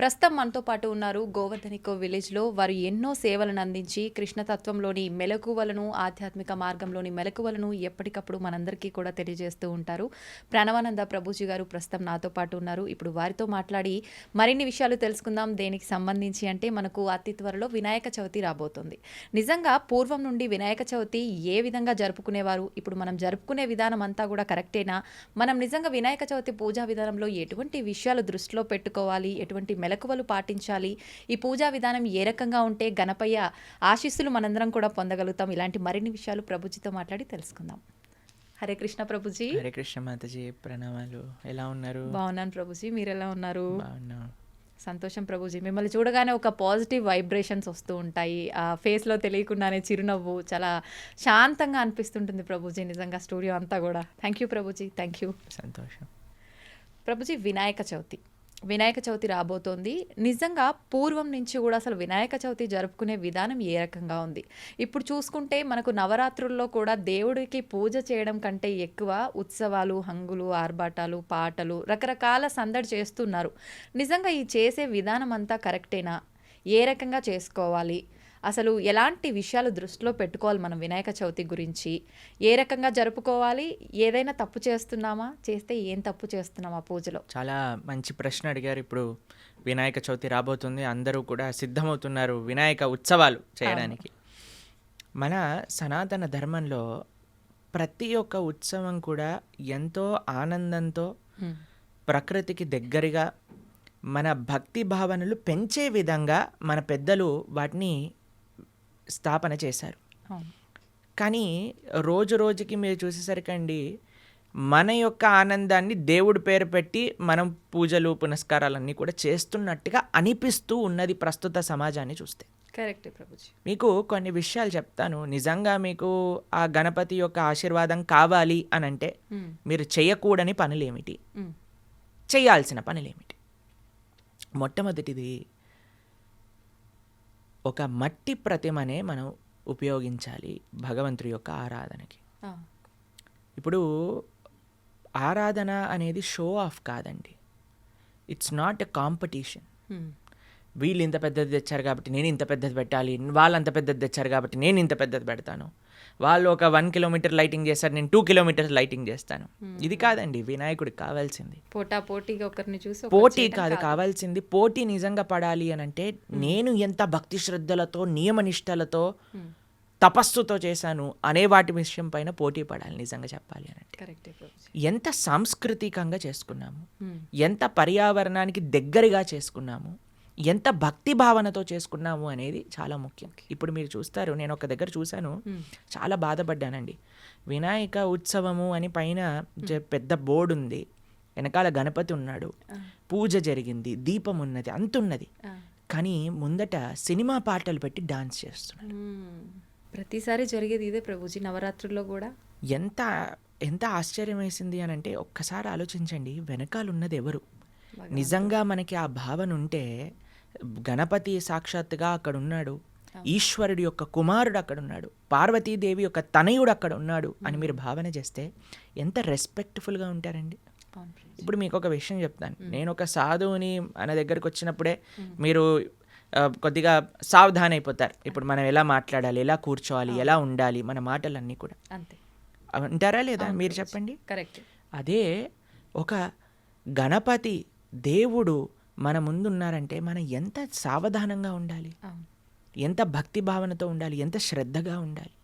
ప్రస్తుతం మనతో పాటు ఉన్నారు గోవర్ధనికో విలేజ్లో. వారు ఎన్నో సేవలను అందించి కృష్ణతత్వంలోని మెలకువలను, ఆధ్యాత్మిక మార్గంలోని మెలకువలను ఎప్పటికప్పుడు మనందరికీ కూడా తెలియజేస్తూ ఉంటారు. ప్రణవానంద ప్రభుజీ గారు ప్రస్తుతం నాతో పాటు ఉన్నారు. ఇప్పుడు వారితో మాట్లాడి మరిన్ని విషయాలు తెలుసుకుందాం. దేనికి సంబంధించి అంటే మనకు అతి త్వరలో వినాయక చవితి రాబోతుంది. నిజంగా పూర్వం నుండి వినాయక చవితి ఏ విధంగా జరుపుకునేవారు, ఇప్పుడు మనం జరుపుకునే విధానం అంతా కూడా కరెక్టేనా? మనం నిజంగా వినాయక చవితి పూజా విధానంలో ఎటువంటి విషయాలు దృష్టిలో పెట్టుకోవాలి, ఎటువంటి మెలకువలు పాటించాలి, ఈ పూజా విధానం ఏ రకంగా ఉంటే గణపయ్య ఆశీస్సులు మనందరం కూడా పొందగలుగుతాం, ఇలాంటి మరిన్ని విషయాలు ప్రభుజీతో మాట్లాడి తెలుసుకుందాం. హరే కృష్ణ ప్రభుజీ. హరే కృష్ణ మాతాజీ, ప్రణామాలు. ఎలా ఉన్నారు? బాగున్నాను ప్రభుజీ, మీరు ఎలా ఉన్నారు? బాగున్నాను. సంతోషం ప్రభుజీ. మిమ్మల్ని చూడగానే ఒక పాజిటివ్ వైబ్రేషన్స్ వస్తూ ఉంటాయి. ఆ ఫేస్లో తెలియకుండానే చిరునవ్వు చాలా శాంతంగా అనిపిస్తుంటుంది ప్రభుజీ. నిజంగా స్టూడియో అంతా కూడా. Thank you Prabhuji, thank you. సంతోషం. ప్రభుజీ, వినాయక చవితి రాబోతోంది. నిజంగా పూర్వం నుంచి కూడా అసలు వినాయక చవితి జరుపుకునే విధానం ఏ రకంగా ఉంది? ఇప్పుడు చూసుకుంటే మనకు నవరాత్రుల్లో కూడా దేవుడికి పూజ చేయడం కంటే ఎక్కువ ఉత్సవాలు, హంగులు, ఆర్భాటాలు, పాటలు, రకరకాల సందడి చేస్తున్నారు. నిజంగా ఈ చేసే విధానం అంతా కరెక్టేనా? ఏ రకంగా చేసుకోవాలి? అసలు ఎలాంటి విషయాలు దృష్టిలో పెట్టుకోవాలి మనం వినాయక చవితి గురించి? ఏ రకంగా జరుపుకోవాలి? ఏదైనా తప్పు చేస్తున్నామా? చేస్తే ఏం తప్పు చేస్తున్నామా పూజలో? చాలా మంచి ప్రశ్న అడిగారు. ఇప్పుడు వినాయక చవితి రాబోతుంది, అందరూ కూడా సిద్ధమవుతున్నారు వినాయక ఉత్సవాలు చేయడానికి. మన సనాతన ధర్మంలో ప్రతి ఒక్క ఉత్సవం కూడా ఎంతో ఆనందంతో, ప్రకృతికి దగ్గరగా, మన భక్తి భావనలు పెంచే విధంగా మన పెద్దలు వాటిని స్థాపన చేశారు. కానీ రోజు రోజుకి మీరు చూసేసరికండి మన యొక్క ఆనందాన్ని దేవుడి పేరు పెట్టి మనం పూజలు పునస్కారాలన్నీ కూడా చేస్తున్నట్టుగా అనిపిస్తూ ఉన్నది ప్రస్తుత సమాజాన్ని చూస్తే. కరెక్ట్ ప్రభుజీ. మీకు కొన్ని విషయాలు చెప్తాను. నిజంగా మీకు ఆ గణపతి యొక్క ఆశీర్వాదం కావాలి అని అంటే మీరు చేయకూడని పనులేమిటి, చేయాల్సిన పనులేమిటి? మొట్టమొదటిది, ఒక మట్టి ప్రతిమనే మనం ఉపయోగించాలి భగవంతుడి యొక్క ఆరాధనకి. ఇప్పుడు ఆరాధన అనేది షో ఆఫ్ కాదండి. It's not a competition. వీళ్ళు ఇంత పెద్దది తెచ్చారు కాబట్టి నేను ఇంత పెద్దది పెట్టాలి, వాళ్ళు అంత పెద్దది తెచ్చారు కాబట్టి నేను ఇంత పెద్దది పెడతాను, వాళ్ళు ఒక 1 కిలోమీటర్ లైటింగ్ చేస్తారు, నేను 2 కిలోమీటర్స్ లైటింగ్ చేస్తాను. ఇది కాదండి వినాయకుడికి కావాల్సింది. పోటీగా ఒకరిని చూసి పోటీ కాదు కావాల్సింది. పోటీ నిజంగా పడాలి అని అంటే నేను ఎంత భక్తి శ్రద్ధలతో, నియమనిష్టలతో, తపస్సుతో చేశాను అనే వాటి విషయం పైన పోటీ పడాలి. నిజంగా చెప్పాలి అని అంటే ఎంత సాంస్కృతికంగా చేసుకున్నాము, ఎంత పర్యావరణానికి దగ్గరగా చేసుకున్నాము, ఎంత భక్తి భావనతో చేసుకున్నాము అనేది చాలా ముఖ్యం. ఇప్పుడు మీరు చూస్తారు, నేను ఒక దగ్గర చూశాను, చాలా బాధపడ్డానండి. వినాయక ఉత్సవము అని పైన పెద్ద బోర్డు ఉంది, వెనకాల గణపతి ఉన్నాడు, పూజ జరిగింది, దీపం ఉన్నది, అంతున్నది, కానీ ముందట సినిమా పాటలు పెట్టి డాన్స్ చేస్తున్నాడు. ప్రతిసారి జరిగేది ఇదే ప్రభుజీ, నవరాత్రుల్లో కూడా. ఎంత ఎంత ఆశ్చర్యం వేసింది అని అంటే ఒక్కసారి ఆలోచించండి, వెనకాల ఉన్నది ఎవరు? నిజంగా మనకి ఆ భావన ఉంటే గణపతి సాక్షాత్తుగా అక్కడ ఉన్నాడు, ఈశ్వరుడి యొక్క కుమారుడు అక్కడ ఉన్నాడు, పార్వతీదేవి యొక్క తనయుడు అక్కడ ఉన్నాడు అని మీరు భావన చేస్తే ఎంత రెస్పెక్ట్ఫుల్గా ఉంటారండి. ఇప్పుడు మీకు ఒక విషయం చెప్తాను. నేను ఒక సాధువుని మన దగ్గరకు వచ్చినప్పుడే మీరు కొద్దిగా సావధాన అయిపోతారు. ఇప్పుడు మనం ఎలా మాట్లాడాలి, ఎలా కూర్చోవాలి, ఎలా ఉండాలి, మన మాటలన్నీ కూడా అంతే అంటారా లేదా? మీరు చెప్పండి. కరెక్ట్. అదే ఒక గణపతి దేవుడు మన ముందు ఉన్నారంటే మనం ఎంత సావధానంగా ఉండాలి, ఎంత భక్తి భావనతో ఉండాలి, ఎంత శ్రద్ధగా ఉండాలి.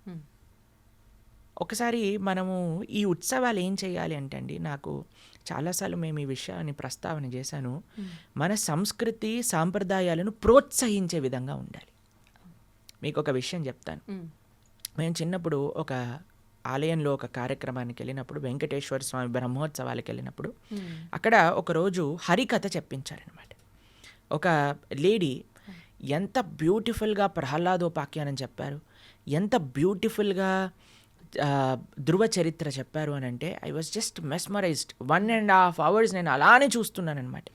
ఒకసారి మనము ఈ ఉత్సవాలు ఏం చేయాలి అంటే అండి, నాకు చాలాసార్లు మేము ఈ విషయాన్ని ప్రస్తావన చేశాను, మన సంస్కృతి సాంప్రదాయాలను ప్రోత్సహించే విధంగా ఉండాలి. మీకు ఒక విషయం చెప్తాను. మేము చిన్నప్పుడు ఒక ఆలయంలో ఒక కార్యక్రమానికి వెళ్ళినప్పుడు, వెంకటేశ్వర స్వామి బ్రహ్మోత్సవాలకు వెళ్ళినప్పుడు అక్కడ ఒకరోజు హరికథ చెప్పించారనమాట. ఒక లేడీ ఎంత బ్యూటిఫుల్గా ప్రహ్లాదోపాఖ్యానం చెప్పారు, ఎంత బ్యూటిఫుల్గా ధృవ చరిత్ర చెప్పారు అని అంటే I was just mesmerised 1.5 hours నేను అలానే చూస్తున్నాను అనమాట.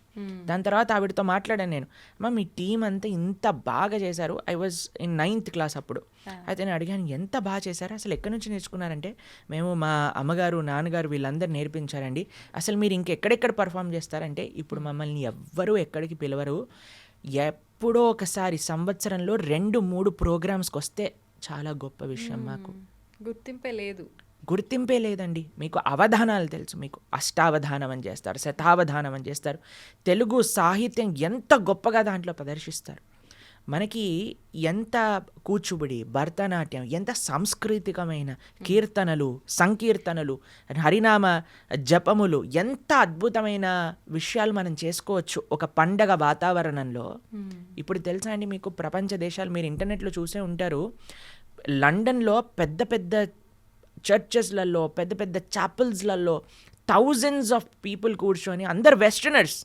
దాని తర్వాత ఆవిడతో మాట్లాడాను నేను, అమ్మ మీ టీం అంతా ఇంత బాగా చేశారు. I was in 9th class అప్పుడు. అయితే నేను అడిగాను ఎంత బాగా చేశారు, అసలు ఎక్కడి నుంచి నేర్చుకున్నారంటే మేము మా అమ్మగారు నాన్నగారు వీళ్ళందరూ నేర్పించారండి. అసలు మీరు ఇంకెక్కడెక్కడ పర్ఫామ్ చేస్తారంటే ఇప్పుడు మమ్మల్ని ఎవ్వరూ ఎక్కడికి పిలవరు, ఎప్పుడో ఒకసారి సంవత్సరంలో 2-3 ప్రోగ్రామ్స్కి వస్తే చాలా గొప్ప విషయం. మాకు గుర్తింపే లేదండి. మీకు అవధానాలు తెలుసు, మీకు అష్టావధానం అని చేస్తారు, శతావధానం అని చేస్తారు. తెలుగు సాహిత్యం ఎంత గొప్పగా దాంట్లో ప్రదర్శిస్తారు. మనకి ఎంత కూచిపూడి, భరతనాట్యం, ఎంత సాంస్కృతికమైన కీర్తనలు, సంకీర్తనలు, హరినామ జపములు, ఎంత అద్భుతమైన విషయాలు మనం చేసుకోవచ్చు ఒక పండగ వాతావరణంలో. ఇప్పుడు తెలుసా అండి మీకు, ప్రపంచ దేశాలు మీరు ఇంటర్నెట్లో చూసే ఉంటారు, లండన్లో పెద్ద పెద్ద చర్చెస్లలో, పెద్ద పెద్ద చాపెల్స్లలో థౌజండ్స్ ఆఫ్ పీపుల్ కూర్చొని, అందరు వెస్టర్నర్స్,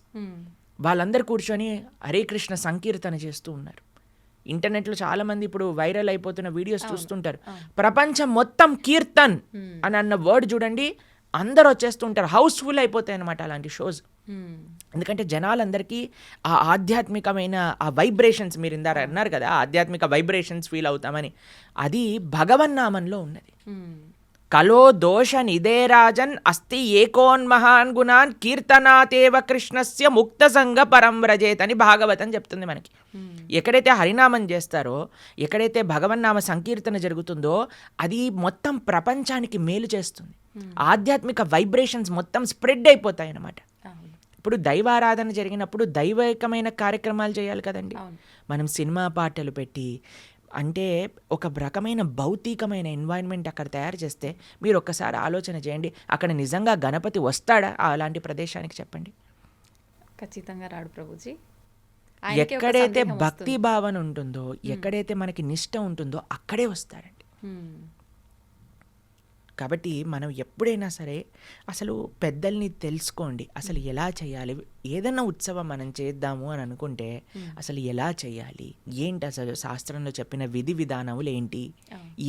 వాళ్ళందరూ కూర్చొని హరే కృష్ణ సంకీర్తన చేస్తూ ఉన్నారు. ఇంటర్నెట్లో చాలా మంది ఇప్పుడు వైరల్ అయిపోతున్న వీడియోస్ చూస్తుంటారు. ప్రపంచం మొత్తం కీర్తన్ అని అన్న వర్డ్ చూడండి, అందరు వచ్చేస్తుంటారు, హౌస్ఫుల్ అయిపోతాయి అన్నమాట అలాంటి షోస్. ఎందుకంటే జనాలందరికీ ఆ ఆధ్యాత్మికమైన ఆ వైబ్రేషన్స్, మీరు ఇందాక అన్నారు కదా ఆధ్యాత్మిక వైబ్రేషన్స్ ఫీల్ అవుతామని, అది భగవన్నామంలో ఉన్నది. కలో దోష నిదేరాజన్ అస్తి ఏకోన్మహాన్ గుణాన్ కీర్తనాతేవ కృష్ణస్య ముక్త సంగ పరం వ్రజేత్ అని భాగవతం చెప్తుంది మనకి. ఎక్కడైతే హరినామం చేస్తారో, ఎక్కడైతే భగవన్నామ సంకీర్తన జరుగుతుందో అది మొత్తం ప్రపంచానికి మేలు చేస్తుంది. ఆధ్యాత్మిక వైబ్రేషన్స్ మొత్తం స్ప్రెడ్ అయిపోతాయి అన్నమాట. ఇప్పుడు దైవారాధన జరిగినప్పుడు దైవికమైన కార్యక్రమాలు చేయాలి కదండి. మనం సినిమా పాటలు పెట్టి, అంటే ఒక రకమైన భౌతికమైన ఎన్వైరన్మెంట్ అక్కడ తయారు చేస్తే, మీరు ఒక్కసారి ఆలోచన చేయండి, అక్కడ నిజంగా గణపతి వస్తాడా అలాంటి ప్రదేశానికి? చెప్పండి. ఖచ్చితంగా రాడు ప్రభుజీ. ఎక్కడైతే భక్తి భావన ఉంటుందో, ఎక్కడైతే మనకి నిష్ట ఉంటుందో అక్కడే వస్తాడండి. కాబట్టి మనం ఎప్పుడైనా సరే అసలు పెద్దల్ని తెలుసుకోండి, అసలు ఎలా చేయాలి. ఏదైనా ఉత్సవం మనం చేద్దాము అని అనుకుంటే అసలు ఎలా చేయాలి, ఏంటి అసలు శాస్త్రంలో చెప్పిన విధి విధానములు ఏంటి,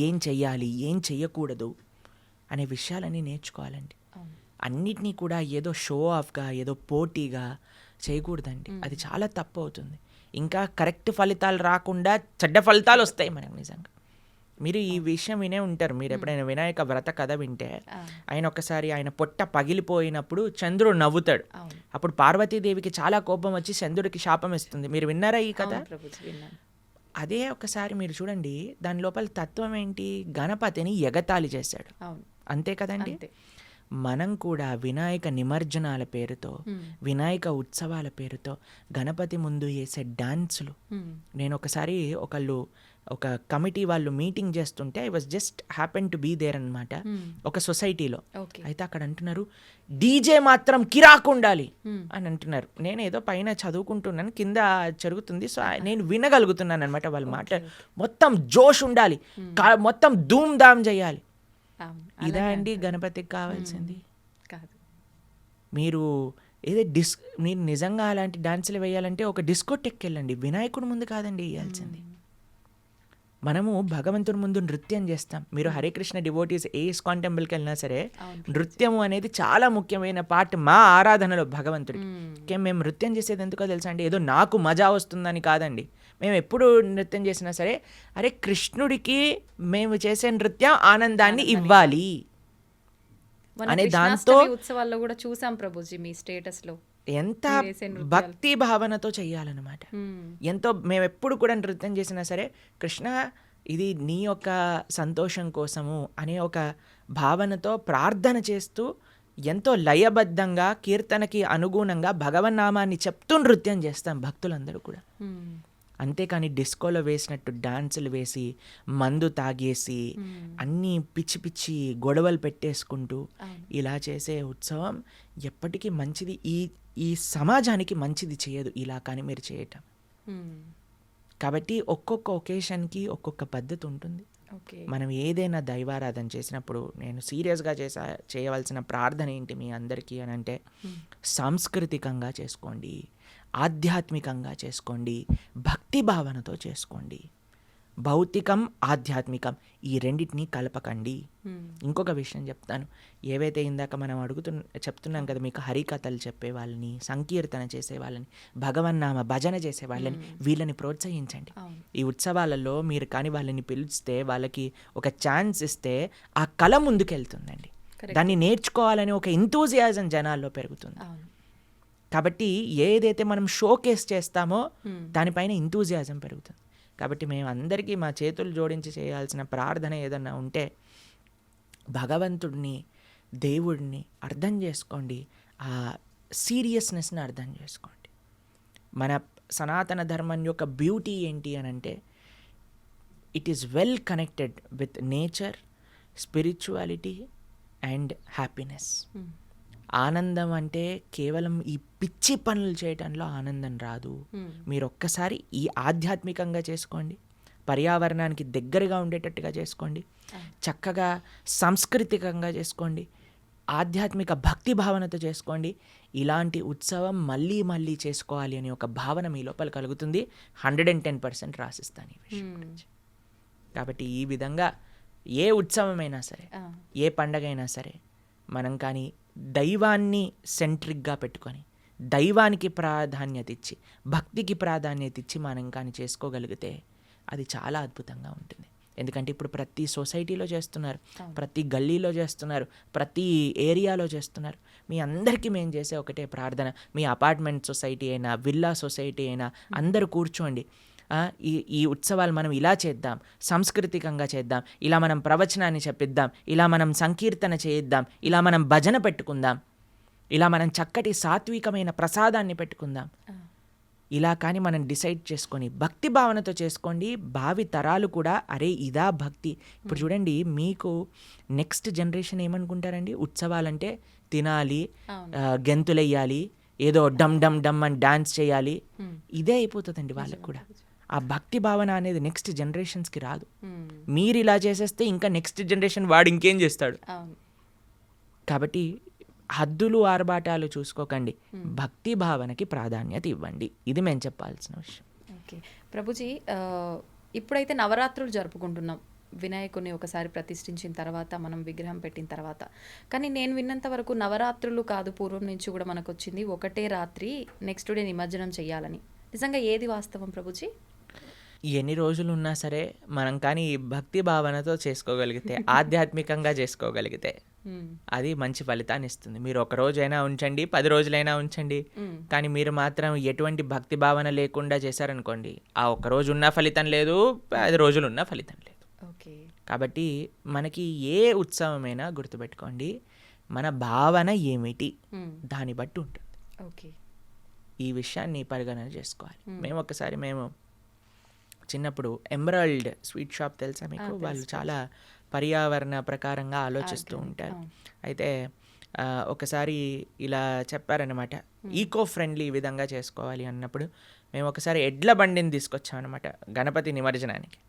ఏం చెయ్యాలి, ఏం చెయ్యకూడదు అనే విషయాలన్నీ నేర్చుకోవాలండి. అన్నిటినీ కూడా ఏదో షో ఆఫ్గా, ఏదో పోటీగా చేయకూడదండి. అది చాలా తప్పు అవుతుంది. ఇంకా కరెక్ట్ ఫలితాలు రాకుండా చెడ్డ ఫలితాలు వస్తాయి మనకు నిజంగా. మీరు ఈ విషయం వినే ఉంటారు, మీరు ఎప్పుడైనా వినాయక వ్రత కథ వింటే, ఆయన ఒకసారి ఆయన పొట్ట పగిలిపోయినప్పుడు చంద్రుడు నవ్వుతాడు. అప్పుడు పార్వతీదేవికి చాలా కోపం వచ్చి చంద్రుడికి శాపం ఇస్తుంది. మీరు విన్నారా ఈ కథ? అదే ఒకసారి మీరు చూడండి, దాని లోపల తత్వం ఏంటి, గణపతిని ఎగతాళి చేశాడు, అంతే కదండి. మనం కూడా వినాయక నిమజ్జనాల పేరుతో, వినాయక ఉత్సవాల పేరుతో గణపతి ముందు వేసే డాన్సులు, నేను ఒకసారి ఒక కమిటీ వాళ్ళు మీటింగ్ చేస్తుంటే I was just happen to be there అనమాట, ఒక సొసైటీలో. అయితే అక్కడ అంటున్నారు డీజే మాత్రం కిరాకు ఉండాలి అని అంటున్నారు. నేను ఏదో పైన చదువుకుంటున్నాను, కింద జరుగుతుంది, సో నేను వినగలుగుతున్నాను అనమాట వాళ్ళు మాట్లాడు. మొత్తం జోష్ ఉండాలి, మొత్తం ధూమ్ ధామ్ చేయాలి. ఇదా అండి గణపతికి కావాల్సింది? మీరు మీరు నిజంగా అలాంటి డాన్సులు వేయాలంటే ఒక డిస్కోటెక్కి వెళ్ళండి, వినాయకుడి ముందు కాదండి వేయాల్సింది. మనము భగవంతుని ముందు నృత్యం చేస్తాం. మీరు హరే కృష్ణ డివోటీస్ ఏ ఇస్కాన్ టెంపుల్కి వెళ్ళినా సరే నృత్యము అనేది చాలా ముఖ్యమైన పార్ట్ మా ఆరాధనలో భగవంతుడికి. మేము నృత్యం చేసేది ఎందుకో తెలుసా అండి, ఏదో నాకు మజా వస్తుందని కాదండి. మేము ఎప్పుడు నృత్యం చేసినా సరే అరే కృష్ణుడికి మేము చేసే నృత్యం ఆనందాన్ని ఇవ్వాలి అనే దాంతో. ఉత్సవాల్లో కూడా చూసాం ప్రభుజీ మీ స్టేటస్ లో ఎంత భక్తి భావనతో చెయ్యాలన్నమాట. ఎంతో మేము ఎప్పుడు కూడా నృత్యం చేసినా సరే కృష్ణ ఇది నీ యొక్క సంతోషం కోసము అనే ఒక భావనతో ప్రార్థన చేస్తూ ఎంతో లయబద్ధంగా కీర్తనకి అనుగుణంగా భగవన్నామాన్ని చెప్తూ నృత్యం చేస్తాం భక్తులందరూ కూడా. అంతేకాని డిస్కోలో వేసినట్టు డాన్సులు వేసి మందు తాగేసి అన్నీ పిచ్చి పిచ్చి గొడవలు పెట్టేసుకుంటూ ఇలా చేసే ఉత్సవం ఎప్పటికీ మంచిది, ఈ సమాజానికి మంచిది చేయదు ఇలా కానీ మీరు చేయటం. కాబట్టి ఒక్కొక్క ఒకేషన్కి ఒక్కొక్క పద్ధతి ఉంటుంది. మనం ఏదైనా దైవారాధన చేసినప్పుడు నేను సీరియస్గా చేయవలసిన ప్రార్థన ఏంటి మీ అందరికీ అని అంటే, సాంస్కృతికంగా చేసుకోండి, ఆధ్యాత్మికంగా చేసుకోండి, భక్తి భావనతో చేసుకోండి. భౌతికం ఆధ్యాత్మికం ఈ రెండింటినీ కలపకండి. ఇంకొక విషయం చెప్తాను. ఏవైతే ఇందాక మనం చెప్తున్నాం కదా మీకు హరికథలు చెప్పే వాళ్ళని, సంకీర్తన చేసే వాళ్ళని, భగవన్నామ భజన చేసే వాళ్ళని, వీళ్ళని ప్రోత్సహించండి. ఈ ఉత్సవాలలో మీరు కానీ వాళ్ళని పిలిస్తే, వాళ్ళకి ఒక ఛాన్స్ ఇస్తే ఆ కళ ముందుకెళ్తుందండి. దాన్ని నేర్చుకోవాలని ఒక ఎంతూజియాజం జనాల్లో పెరుగుతుంది. కాబట్టి ఏదైతే మనం షోకేస్ చేస్తామో దానిపైన ఎంతూజియాజం పెరుగుతుంది. కాబట్టి మేము అందరికీ మా చేతులు జోడించి చేయాల్సిన ప్రార్థన ఏదన్నా ఉంటే, భగవంతుడిని, దేవుడిని అర్థం చేసుకోండి, ఆ సీరియస్నెస్ని అర్థం చేసుకోండి. మన సనాతన ధర్మం యొక్క బ్యూటీ ఏంటి అని అంటే, it is well connected with nature, spirituality and happiness. ఆనందం అంటే కేవలం ఈ పిచ్చి పనులు చేయటంలో ఆనందం రాదు. మీరు ఒక్కసారి ఈ ఆధ్యాత్మికంగా చేసుకోండి, పర్యావరణానికి దగ్గరగా ఉండేటట్టుగా చేసుకోండి, చక్కగా సాంస్కృతికంగా చేసుకోండి, ఆధ్యాత్మిక భక్తి భావనతో చేసుకోండి. ఇలాంటి ఉత్సవం మళ్ళీ మళ్ళీ చేసుకోవాలి అని ఒక భావన మీ లోపల కలుగుతుంది. 110% రాసిస్తాను ఈ విషయం గురించి. కాబట్టి ఈ విధంగా ఏ ఉత్సవమైనా సరే, ఏ పండగ అయినా సరే, మనం కానీ దైవాన్ని సెంట్రిక్గా పెట్టుకొని, దైవానికి ప్రాధాన్యత ఇచ్చి, భక్తికి ప్రాధాన్యత ఇచ్చి మనం కానీ చేసుకోగలిగితే అది చాలా అద్భుతంగా ఉంటుంది. ఎందుకంటే ఇప్పుడు ప్రతి సొసైటీలో చేస్తున్నారు, ప్రతి గల్లీలో చేస్తున్నారు, ప్రతి ఏరియాలో చేస్తున్నారు. మీ అందరికీ మేము చేసే ఒకటే ప్రార్థన, మీ అపార్ట్మెంట్ సొసైటీ అయినా, విల్లా సొసైటీ అయినా, అందరూ కూర్చోండి. ఈ ఉత్సవాలు మనం ఇలా చేద్దాం, సాంస్కృతికంగా చేద్దాం, ఇలా మనం ప్రవచనాన్ని చెప్పిద్దాం, ఇలా మనం సంకీర్తన చేయిద్దాం, ఇలా మనం భజన పెట్టుకుందాం, ఇలా మనం చక్కటి సాత్వికమైన ప్రసాదాన్ని పెట్టుకుందాం. ఇలా కానీ మనం డిసైడ్ చేసుకొని భక్తి భావనతో చేసుకోండి. భావి తరాలు కూడా అరే ఇదా భక్తి. ఇప్పుడు చూడండి, మీకు నెక్స్ట్ జనరేషన్ ఏమనుకుంటారండి, ఉత్సవాలంటే తినాలి, గెంతులెయ్యాలి, ఏదో డమ్ డమ్ డమ్ అని డాన్స్ చేయాలి, ఇదే అయిపోతుందండి వాళ్ళకు కూడా. ఆ భక్తి భావన అనేది నెక్స్ట్ జనరేషన్స్కి రాదు. మీరు ఇలా చేసేస్తే ఇంకా నెక్స్ట్ జనరేషన్ వాడు ఇంకేం చేస్తాడు. కాబట్టి హద్దులు ఆర్భాటాలు చూసుకోకండి, భక్తి భావనకి ప్రాధాన్యత ఇవ్వండి. ఇది మేము చెప్పాల్సిన విషయం. ఓకే ప్రభుజీ, ఇప్పుడైతే నవరాత్రులు జరుపుకుంటున్నాం. వినాయకుని ఒకసారి ప్రతిష్ఠించిన తర్వాత, మనం విగ్రహం పెట్టిన తర్వాత. కానీ నేను విన్నంత వరకు నవరాత్రులు కాదు, పూర్వం నుంచి కూడా మనకు వచ్చింది ఒకటే రాత్రి నెక్స్ట్ డే నిమజ్జనం చేయాలని. నిజంగా ఏది వాస్తవం ప్రభుజీ? ఎన్ని రోజులు ఉన్నా సరే మనం కానీ భక్తి భావనతో చేసుకోగలిగితే, ఆధ్యాత్మికంగా చేసుకోగలిగితే అది మంచి ఫలితాన్ని ఇస్తుంది. మీరు ఒక రోజైనా ఉంచండి, 10 రోజులైనా ఉంచండి, కానీ మీరు మాత్రం ఎటువంటి భక్తి భావన లేకుండా చేశారనుకోండి, ఆ ఒక్క రోజు ఉన్న ఫలితం లేదు, 10 రోజులు ఉన్న ఫలితం లేదు. కాబట్టి మనకి ఏ ఉత్సవమైనా గుర్తుపెట్టుకోండి, మన భావన ఏమిటి దాన్ని బట్టి ఉంటుంది. ఈ విషయాన్ని పరిగణన చేసుకోవాలి. మేము చిన్నప్పుడు ఎమరాల్డ్ స్వీట్ షాప్ తెలుసా మీకు? వాళ్ళు చాలా పర్యావరణ ప్రకారంగా ఆలోచిస్తూ ఉంటారు. అయితే ఒకసారి ఇలా చెప్పారనమాట, ఈకో ఫ్రెండ్లీ విధంగా చేసుకోవాలి అన్నప్పుడు మేము ఒకసారి ఎడ్ల బండిని తీసుకొచ్చామన్నమాట గణపతి నిమజ్జనానికి.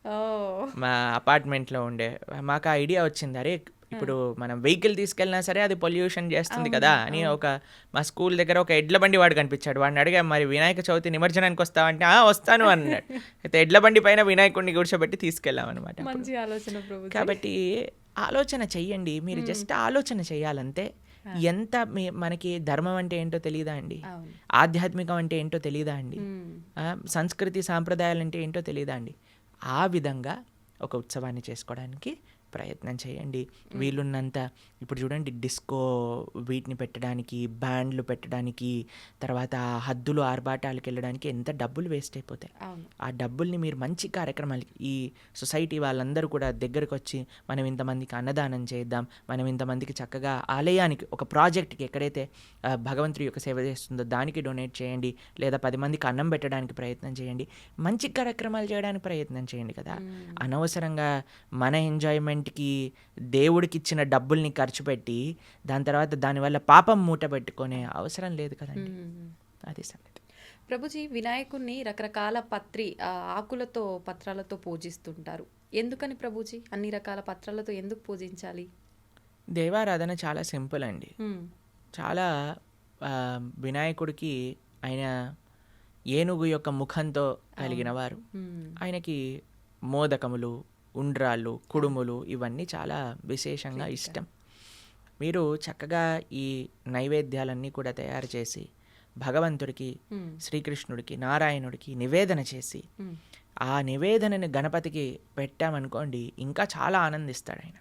మా అపార్ట్మెంట్లో ఉండే మాకు ఆ ఐడియా వచ్చింది, అరే ఇప్పుడు మనం వెహికల్ తీసుకెళ్ళినా సరే అది పొల్యూషన్ చేస్తుంది కదా అని. మా స్కూల్ దగ్గర ఒక ఎడ్ల బండి వాడు కనిపించాడు. వాడిని అడిగా, మరి వినాయక చవితి నిమజ్జనానికి వస్తావంటే వస్తాను అన్నాడు. అయితే ఎడ్ల బండి పైన వినాయకుడిని కూర్చోబెట్టి తీసుకెళ్ళాం అనమాట. కాబట్టి ఆలోచన చెయ్యండి, మీరు జస్ట్ ఆలోచన చెయ్యాలంతే. ఎంత మనకి ధర్మం అంటే ఏంటో తెలియదా అండి, ఆధ్యాత్మికం అంటే ఏంటో తెలియదా అండి, సంస్కృతి సాంప్రదాయాలు అంటే ఏంటో తెలియదా అండి. ఆ విధంగా ఒక ఉత్సవాన్ని చేసుకోవడానికి ప్రయత్నం చేయండి వీలున్నంత. ఇప్పుడు చూడండి, డిస్కో వీటిని పెట్టడానికి, బ్యాండ్లు పెట్టడానికి, తర్వాత హద్దులు ఆర్భాటాలకు వెళ్ళడానికి ఎంత డబ్బులు వేస్ట్ అయిపోతాయి. ఆ డబ్బుల్ని మీరు మంచి కార్యక్రమాలకి, ఈ సొసైటీ వాళ్ళందరూ కూడా దగ్గరకు వచ్చి మనం ఇంతమందికి అన్నదానం చేద్దాం, మనం ఇంతమందికి చక్కగా ఆలయానికి, ఒక ప్రాజెక్ట్కి ఎక్కడైతే భగవంతుడి యొక్క సేవ చేస్తుందో దానికి డొనేట్ చేయండి, లేదా 10 మందికి అన్నం పెట్టడానికి ప్రయత్నం చేయండి, మంచి కార్యక్రమాలు చేయడానికి ప్రయత్నం చేయండి కదా. అనవసరంగా మన ఎంజాయ్మెంట్కి దేవుడికి ఇచ్చిన డబ్బుల్ని ఖర్చు పెట్టి దాని తర్వాత దానివల్ల పాపం మూట పెట్టుకునే అవసరం లేదు కదండి. అది సంగతి. ప్రభుజీ, వినాయకుడిని రకరకాల ఆకులతో, పత్రాలతో పూజిస్తుంటారు. ఎందుకని ప్రభుజీ అన్ని రకాల పత్రాలతో ఎందుకు పూజించాలి? దేవారాధన చాలా సింపుల్ అండి. చాలా వినాయకుడికి ఆయన ఏనుగు యొక్క ముఖంతో కలిగిన వారు, ఆయనకి మోదకములు, ఉండ్రాళ్ళు, కుడుములు ఇవన్నీ చాలా విశేషంగా ఇష్టం. మీరు చక్కగా ఈ నైవేద్యాలన్నీ కూడా తయారు చేసి భగవంతుడికి, శ్రీకృష్ణుడికి, నారాయణుడికి నివేదన చేసి ఆ నివేదనని గణపతికి పెట్టామనుకోండి, ఇంకా చాలా ఆనందిస్తాడు ఆయన.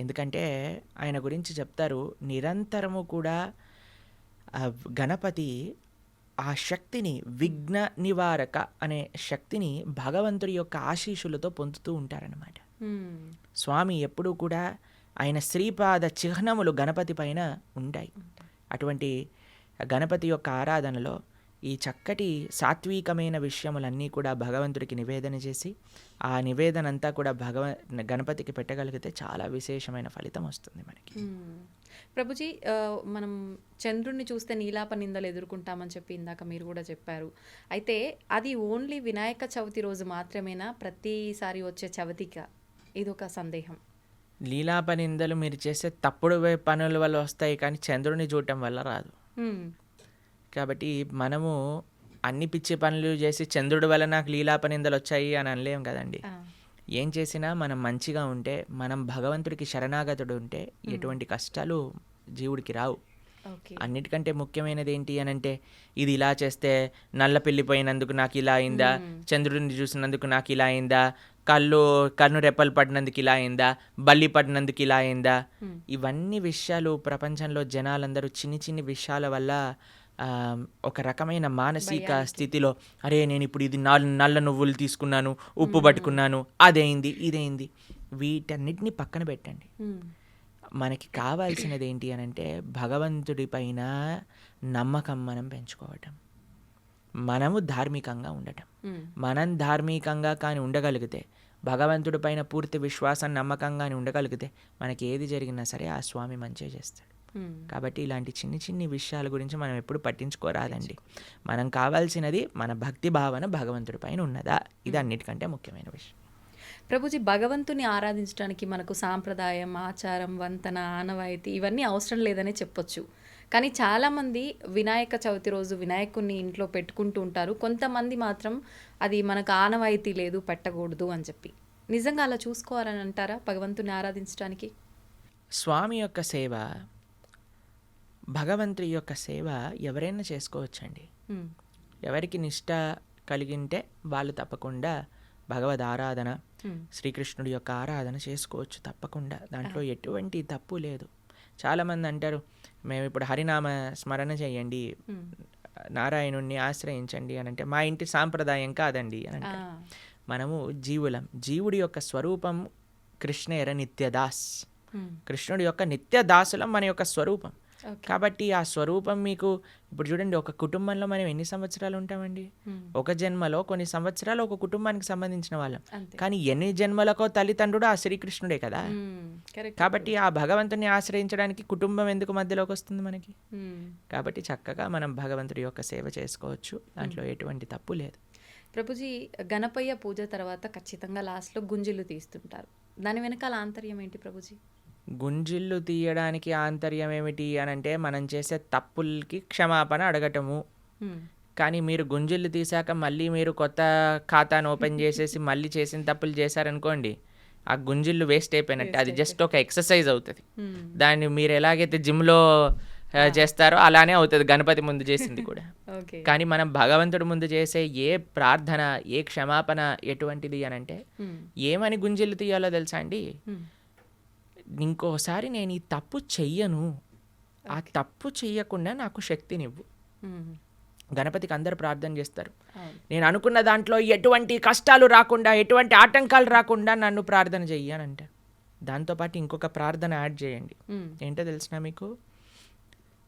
ఎందుకంటే ఆయన గురించి చెప్తారు, నిరంతరము కూడా గణపతి ఆ శక్తిని, విఘ్న నివారక అనే శక్తిని భగవంతుడి యొక్క ఆశీస్సులతో పొందుతూ ఉంటారన్నమాట. స్వామి ఎప్పుడూ కూడా ఆయన శ్రీపాద చిహ్నములు గణపతి పైన ఉంటాయి. అటువంటి గణపతి యొక్క ఆరాధనలో ఈ చక్కటి సాత్వికమైన విషయములన్నీ కూడా భగవంతుడికి నివేదన చేసి ఆ నివేదన అంతా కూడా గణపతికి పెట్టగలిగితే చాలా విశేషమైన ఫలితం వస్తుంది మనకి. ప్రభుజీ, మనం చంద్రుడిని చూస్తే నీలాప నిందలు ఎదుర్కొంటామని చెప్పి ఇందాక మీరు కూడా చెప్పారు. అయితే అది ఓన్లీ వినాయక చవితి రోజు మాత్రమేనా, ప్రతిసారి వచ్చే చవితిగా? ఇదొక సందేహం. లీలాప నిందలు మీరు చేసే తప్పుడు పనుల వల్ల వస్తాయి, కానీ చంద్రుడిని చూడటం వల్ల రాదు. కాబట్టి మనము అన్ని పిచ్చి పనులు చేసి చంద్రుడి వల్ల నాకు లీలాప నిందలు వచ్చాయి అని అనలేం కదండి. ఏం చేసినా మనం మంచిగా ఉంటే, మనం భగవంతుడికి శరణాగతుడు ఉంటే ఎటువంటి కష్టాలు జీవుడికి రావు. అన్నిటికంటే ముఖ్యమైనది ఏంటి అని అంటే, ఇది ఇలా చేస్తే నల్ల పెళ్ళిపోయినందుకు నాకు ఇలా అయిందా, చంద్రుడిని చూసినందుకు నాకు ఇలా అయిందా, కన్ను రెప్పలు పడినందుకు ఇలా అయిందా, బల్లి పడినందుకు ఇలా అయిందా, ఇవన్నీ విషయాలు ప్రపంచంలో జనాలందరూ చిన్ని చిన్ని విషయాల వల్ల ఒక రకమైన మానసిక స్థితిలో, అరే నేను ఇప్పుడు ఇది నల్ల నువ్వులు తీసుకున్నాను, ఉప్పు పట్టుకున్నాను, అదేంది ఇదేంది, వీటన్నిటిని పక్కన పెట్టండి. మనకి కావాల్సినది ఏంటి అని అంటే భగవంతుడి పైన నమ్మకం మనం పెంచుకోవటం, మనము ధార్మికంగా ఉండటం. మనం ధార్మికంగా కానీ ఉండగలిగితే, భగవంతుడి పైన పూర్తి విశ్వాసం నమ్మకంగానే ఉండగలిగితే మనకి ఏది జరిగినా సరే ఆ స్వామి మంచిగా చేస్తాడు. కాబట్టి ఇలాంటి చిన్ని చిన్ని విషయాల గురించి మనం ఎప్పుడు పట్టించుకోరాదండి. మనం కావాల్సినది మన భక్తి భావన భగవంతుడి పైన ఉన్నదా, ఇది అన్నిటికంటే ముఖ్యమైన విషయం. ప్రభుజీ, భగవంతుని ఆరాధించడానికి మనకు సాంప్రదాయం, ఆచారం, వంతన, ఆనవాయితీ ఇవన్నీ అవసరం లేదనే చెప్పొచ్చు. కానీ చాలామంది వినాయక చవితి రోజు వినాయకుడిని ఇంట్లో పెట్టుకుంటూ ఉంటారు. కొంతమంది మాత్రం అది మనకు ఆనవాయితీ లేదు, పెట్టకూడదు అని చెప్పి. నిజంగా అలా చూసుకోవాలని అంటారా భగవంతుని ఆరాధించడానికి? స్వామి యొక్క సేవ, భగవంతుడి యొక్క సేవ ఎవరైనా చేసుకోవచ్చండి. ఎవరికి నిష్ట కలిగింటే వాళ్ళు తప్పకుండా భగవద్ ఆరాధన, శ్రీకృష్ణుడి యొక్క ఆరాధన చేసుకోవచ్చు తప్పకుండా. దాంట్లో ఎటువంటి తప్పు లేదు. చాలామంది అంటారు, మేము ఇప్పుడు హరినామ స్మరణ చేయండి, నారాయణుణ్ణి ఆశ్రయించండి అని అంటే, మా ఇంటి సాంప్రదాయం కాదండి అని అంటే. మనము జీవులం, జీవుడి యొక్క స్వరూపం కృష్ణేర నిత్యదాస్, కృష్ణుడి యొక్క నిత్యదాసులం మన యొక్క స్వరూపం. కాబట్టి ఆ స్వరూపం మీకు ఇప్పుడు చూడండి, ఒక కుటుంబంలో మనం ఎన్ని సంవత్సరాలు ఉంటామండి? ఒక జన్మలో కొన్ని సంవత్సరాలు ఒక కుటుంబానికి సంబంధించిన వాళ్ళం, కానీ ఎన్ని జన్మలకో తల్లిదండ్రుడు ఆ శ్రీకృష్ణుడే కదా. కాబట్టి ఆ భగవంతుని ఆశ్రయించడానికి కుటుంబం ఎందుకు మధ్యలోకి వస్తుంది మనకి? కాబట్టి చక్కగా మనం భగవంతుడి యొక్క సేవ చేసుకోవచ్చు, దాంట్లో ఎటువంటి తప్పు లేదు. ప్రభుజీ, గణపయ్య పూజ తర్వాత ఖచ్చితంగా లాస్ట్లో గుంజిలు తీస్తుంటారు. దాని వెనకాల ఆంతర్యం ఏంటి ప్రభుజీ? గుంజిళ్ళు తీయడానికి ఆంతర్యం ఏమిటి అని అంటే, మనం చేసే తప్పులకి క్షమాపణ అడగటము. కానీ మీరు గుంజిళ్ళు తీసాక మళ్ళీ మీరు కొత్త ఖాతాను ఓపెన్ చేసేసి మళ్ళీ చేసిన తప్పులు చేశారనుకోండి, ఆ గుంజిళ్ళు వేస్ట్ అయిపోయినట్టు. అది జస్ట్ ఒక ఎక్సర్సైజ్ అవుతుంది. దాన్ని మీరు ఎలాగైతే జిమ్లో చేస్తారో అలానే అవుతుంది గణపతి ముందు చేసింది కూడా. కానీ మనం భగవంతుడి ముందు చేసే ఏ ప్రార్థన, ఏ క్షమాపణ ఎటువంటిది అని అంటే, ఏమని గుంజిళ్ళు తీయాలో తెలుసా అండి? ఇంకోసారి నేను ఈ తప్పు చెయ్యను, ఆ తప్పు చెయ్యకుండా నాకు శక్తినివ్వు. గణపతికి అందరు ప్రార్థన చేస్తారు, నేను అనుకున్న దాంట్లో ఎటువంటి కష్టాలు రాకుండా, ఎటువంటి ఆటంకాలు రాకుండా నన్ను ప్రార్థన చెయ్యి అని అంటారు. దాంతోపాటు ఇంకొక ప్రార్థన యాడ్ చేయండి. ఏంటో తెలిసిన మీకు?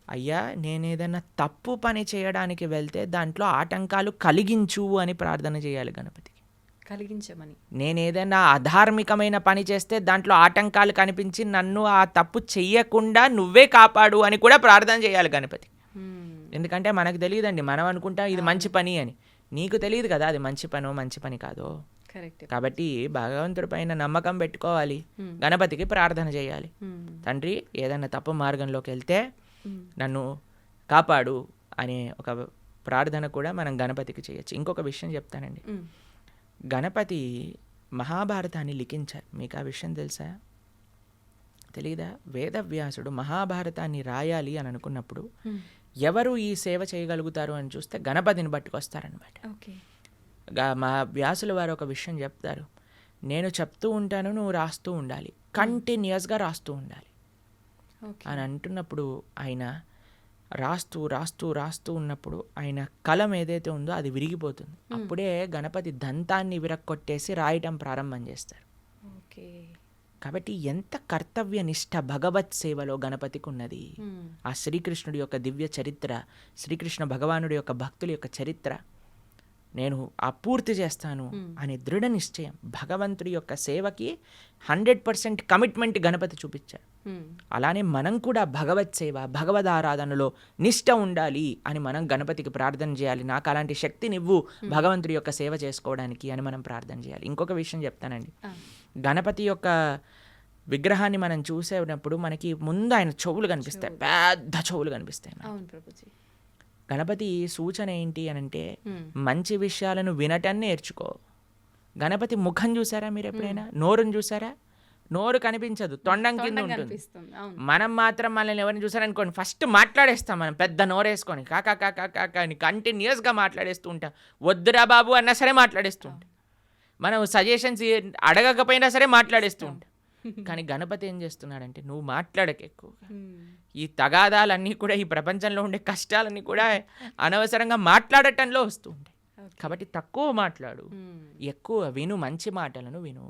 అయ్యా, నేను ఏదైనా తప్పు పని చేయడానికి వెళ్తే దాంట్లో ఆటంకాలు కలిగించు అని ప్రార్థన చేయాలి గణపతికి. కలిగించమని. నేను ఏదైనా అధార్మికమైన పని చేస్తే దాంట్లో ఆటంకాలు కనిపించి నన్ను ఆ తప్పు చెయ్యకుండా నువ్వే కాపాడు అని కూడా ప్రార్థన చేయాలి గణపతి. ఎందుకంటే మనకు తెలియదండి, మనం అనుకుంటాం ఇది మంచి పని అని. నీకు తెలియదు కదా అది మంచి పనో మంచి పని కాదో. కాబట్టి భగవంతుడి పైన నమ్మకం పెట్టుకోవాలి, గణపతికి ప్రార్థన చేయాలి. తండ్రి, ఏదైనా తప్పు మార్గంలోకి వెళ్తే నన్ను కాపాడు అనే ఒక ప్రార్థన కూడా మనం గణపతికి చేయొచ్చు. ఇంకొక విషయం చెప్తానండి, గణపతి మహాభారతాన్ని లిఖించారు. మీకు ఆ విషయం తెలుసా? తెలీదా? వేదవ్యాసుడు మహాభారతాన్ని రాయాలి అని అనుకున్నప్పుడు ఎవరు ఈ సేవ చేయగలుగుతారు అని చూస్తే గణపతిని పట్టుకొస్తారనమాట. ఓకే. మా వ్యాసుల వారు ఒక విషయం చెప్తారు, నేను చెప్తూ ఉంటాను, నువ్వు రాస్తూ ఉండాలి, కంటిన్యూస్గా రాస్తూ ఉండాలి అని అంటున్నప్పుడు ఆయన రాస్తూ రాస్తూ రాస్తూ ఉన్నప్పుడు ఆయన కలం ఏదైతే ఉందో అది విరిగిపోతుంది. అప్పుడే గణపతి దంతాన్ని విరక్కొట్టేసి రాయటం ప్రారంభం చేస్తారు. ఓకే. కాబట్టి ఎంత కర్తవ్య నిష్ఠ భగవత్ సేవలో గణపతికి ఉన్నది. ఆ శ్రీకృష్ణుడి యొక్క దివ్య చరిత్ర, శ్రీకృష్ణ భగవానుడి యొక్క భక్తుల యొక్క చరిత్ర నేను పూర్తి చేస్తాను అనే దృఢ నిశ్చయం, భగవంతుడి యొక్క సేవకి 100% కమిట్మెంట్ గణపతి చూపించారు. అలానే మనం కూడా భగవత్ సేవ, భగవద్ ఆరాధనలో నిష్ఠ ఉండాలి అని మనం గణపతికి ప్రార్థన చేయాలి. నాకు అలాంటి శక్తినివ్వు భగవంతుడి యొక్క సేవ చేసుకోవడానికి అని మనం ప్రార్థన చేయాలి. ఇంకొక విషయం చెప్తానండి. గణపతి యొక్క విగ్రహాన్ని మనం చూసేటప్పుడు మనకి ముందు ఆయన చెవులు కనిపిస్తాయి, పెద్ద చెవులు కనిపిస్తాయి. గణపతి సూచన ఏంటి అనంటే మంచి విషయాలను వినటం నేర్చుకో. గణపతి ముఖం చూసారా మీరు ఎప్పుడైనా? నోరుని చూసారా? నోరు కనిపించదు, తొండం కింద ఉంటుంది. మనం మాత్రం మనల్ని ఎవరిని చూసారనుకోండి ఫస్ట్ మాట్లాడేస్తాం, మనం పెద్ద నోరేసుకొని కాకా కాకా కాకా అని కంటిన్యూస్గా మాట్లాడేస్తూ ఉంటాం. వద్దురా బాబు అన్నా సరే మాట్లాడేస్తూ ఉంటాం. మనం సజెషన్స్ అడగకపోయినా సరే మాట్లాడేస్తూ ఉంటాం. కానీ గణపతి ఏం చేస్తున్నాడంటే నువ్వు మాట్లాడక ఎక్కువగా. ఈ తగాదాలన్నీ కూడా, ఈ ప్రపంచంలో ఉండే కష్టాలన్నీ కూడా అనవసరంగా మాట్లాడటంలో వస్తూ ఉంటాయి. కాబట్టి తక్కువ మాట్లాడు, ఎక్కువ విను, మంచి మాటలను విను.